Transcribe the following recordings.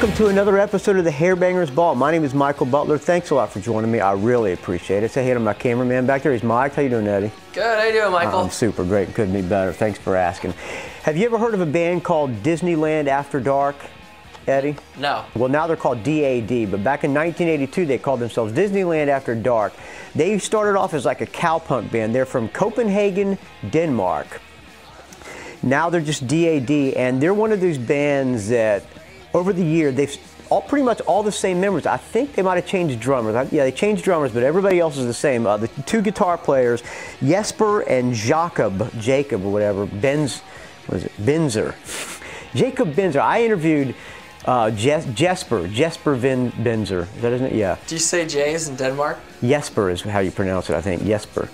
Welcome to another episode of the Hairbangers Ball. My name is Michael Butler. Thanks a lot for joining me. I really appreciate it. Say hey to my cameraman back there. He's Mike. How you doing, Eddie? Good. How you doing, Michael? I'm super great. Couldn't be better. Thanks for asking. Have you ever heard of a band called Disneyland After Dark, Eddie? No. Well, now they're called DAD, but back in 1982 they called themselves Disneyland After Dark. They started off as like a cowpunk band. They're from Copenhagen, Denmark. Now they're just DAD, and they're one of those bands that over the year they've pretty much all the same members. I think they might have changed drummers. Yeah, they changed drummers, but everybody else is the same. The two guitar players, Jesper and Jacob or whatever, Benzer. Jacob Benzer. I interviewed Jesper Benzer. Is that his name? Yeah. Do you say J's in Denmark? Jesper is how you pronounce it, I think. Jesper.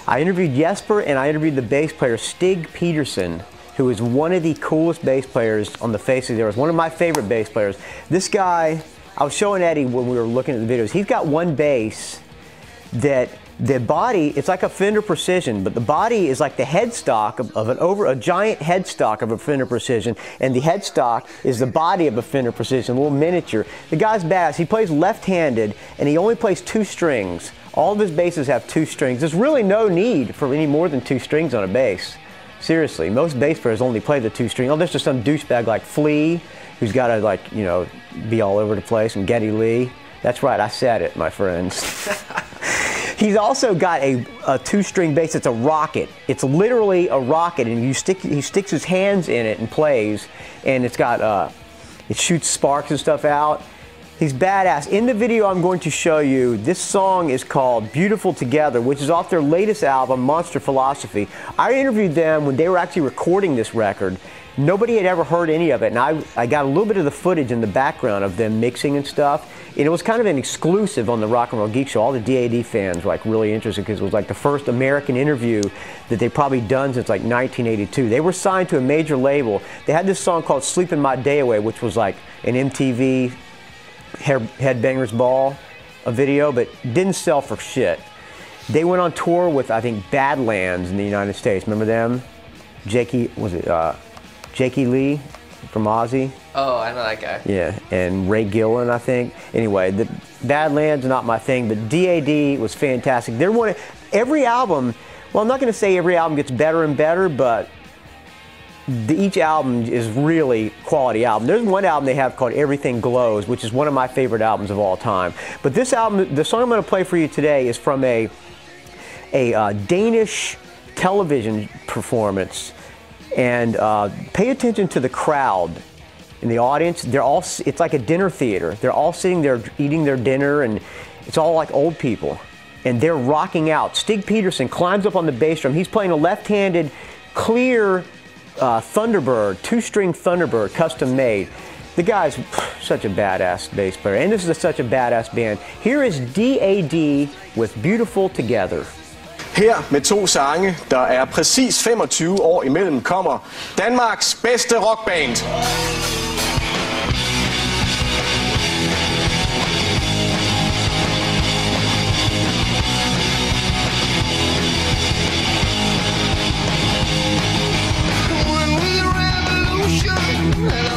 I interviewed Jesper, and I interviewed the bass player Stig Peterson, who is one of the coolest bass players on the face of the earth. One of my favorite bass players. This guy, I was showing Eddie when we were looking at the videos, he's got one bass that the body, it's like a Fender Precision, but the body is like the headstock of a giant headstock of a Fender Precision, and the headstock is the body of a Fender Precision, a little miniature. The guy's badass. He plays left-handed, and he only plays 2 strings. All of his basses have 2 strings. There's really no need for any more than 2 strings on a bass. Seriously, most bass players only play the 2 string. Oh, there's just some douchebag like Flea, who's got to, like, you know, be all over the place, and Geddy Lee. That's right, I said it, my friends. He's also got a 2-string bass. It's a rocket. It's literally a rocket, and he sticks his hands in it and plays, and it's got it shoots sparks and stuff out. He's badass. In the video I'm going to show you, this song is called Beautiful Together, which is off their latest album, Monster Philosophy. I interviewed them when they were actually recording this record. Nobody had ever heard any of it, and I got a little bit of the footage in the background of them mixing and stuff, and it was kind of an exclusive on the Rock and Roll Geek Show. All the DAD fans were like really interested because it was like the first American interview that they've probably done since like 1982. They were signed to a major label. They had this song called Sleeping My Day Away, which was like an MTV Headbangers Ball, a video, but didn't sell for shit. They went on tour with, I think, Badlands in the United States. Remember them? Jakey Lee from Ozzy? Oh, I know that guy. Yeah, and Ray Gillen, I think. Anyway, the Badlands not my thing, but DAD was fantastic. They're one of, every album, well, I'm not going to say every album gets better and better, but each album is really quality album. There's one album they have called Everything Glows, which is one of my favorite albums of all time. But this album, the song I'm going to play for you today is from a Danish television performance. And pay attention to the crowd in the audience. They're all, it's like a dinner theater. They're all sitting there eating their dinner, and it's all like old people. And they're rocking out. Stig Peterson climbs up on the bass drum. He's playing a left-handed, clear Thunderbird, 2-string Thunderbird, custom made. The guy's such a badass bass player, and this is such a badass band. Here is DAD with Beautiful Together. Her med 2 sange, der præcis 25 år imellem, kommer Danmarks bedste rockband. And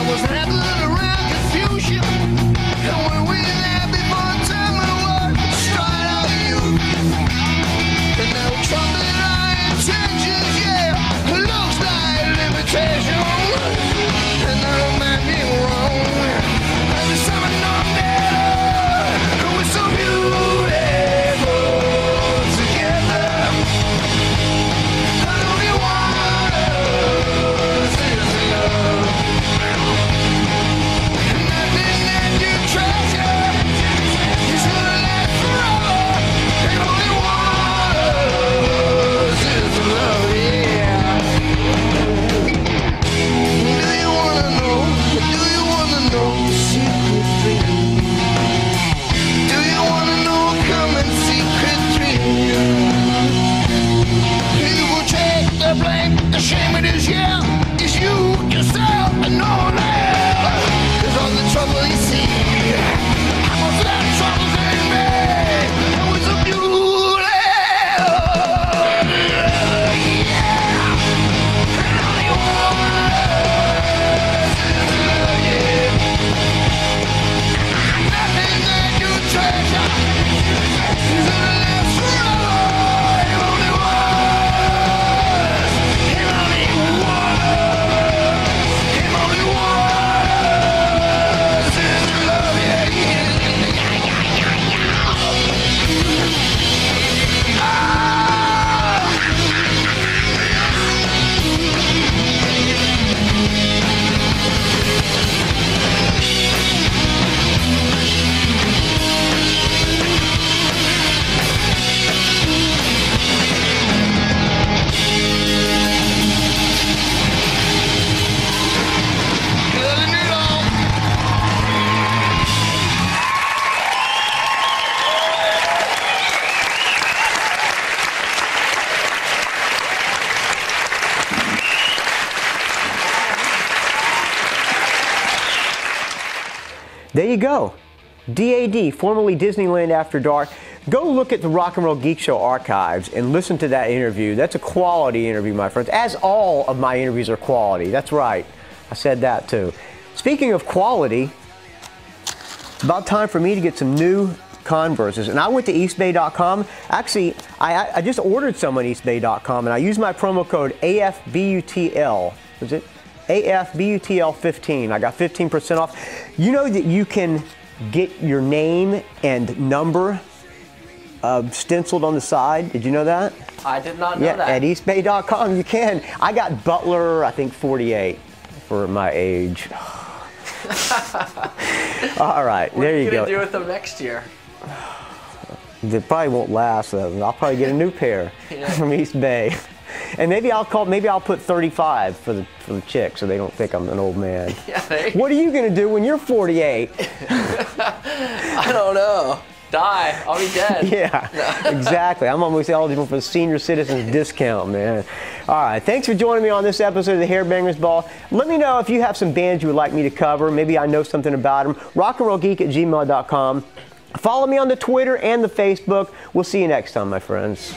There you go. DAD, formerly Disneyland After Dark. Go look at the Rock and Roll Geek Show archives and listen to that interview. That's a quality interview, my friends, as all of my interviews are quality. That's right. I said that too. Speaking of quality, it's about time for me to get some new Converses. And I went to eastbay.com. Actually, I just ordered some on eastbay.com, and I used my promo code AFBUTL. Was it? AFBUTL15. I got 15% off. You know that you can get your name and number stenciled on the side. Did you know that? I did not know that. At eastbay.com you can. I got Butler, I think 48 for my age. All right, there you go. What are you going to do with them next year? They probably won't last. I'll probably get a new pair from East Bay. And maybe I'll put 35 for the chicks so they don't think I'm an old man. Yeah, what are you going to do when you're 48? I don't know. Die. I'll be dead. Yeah, exactly. I'm almost eligible for the senior citizens discount, man. All right, thanks for joining me on this episode of the Hairbangers Ball. Let me know if you have some bands you would like me to cover. Maybe I know something about them. rockandrollgeek@gmail.com. Follow me on the Twitter and the Facebook. We'll see you next time, my friends.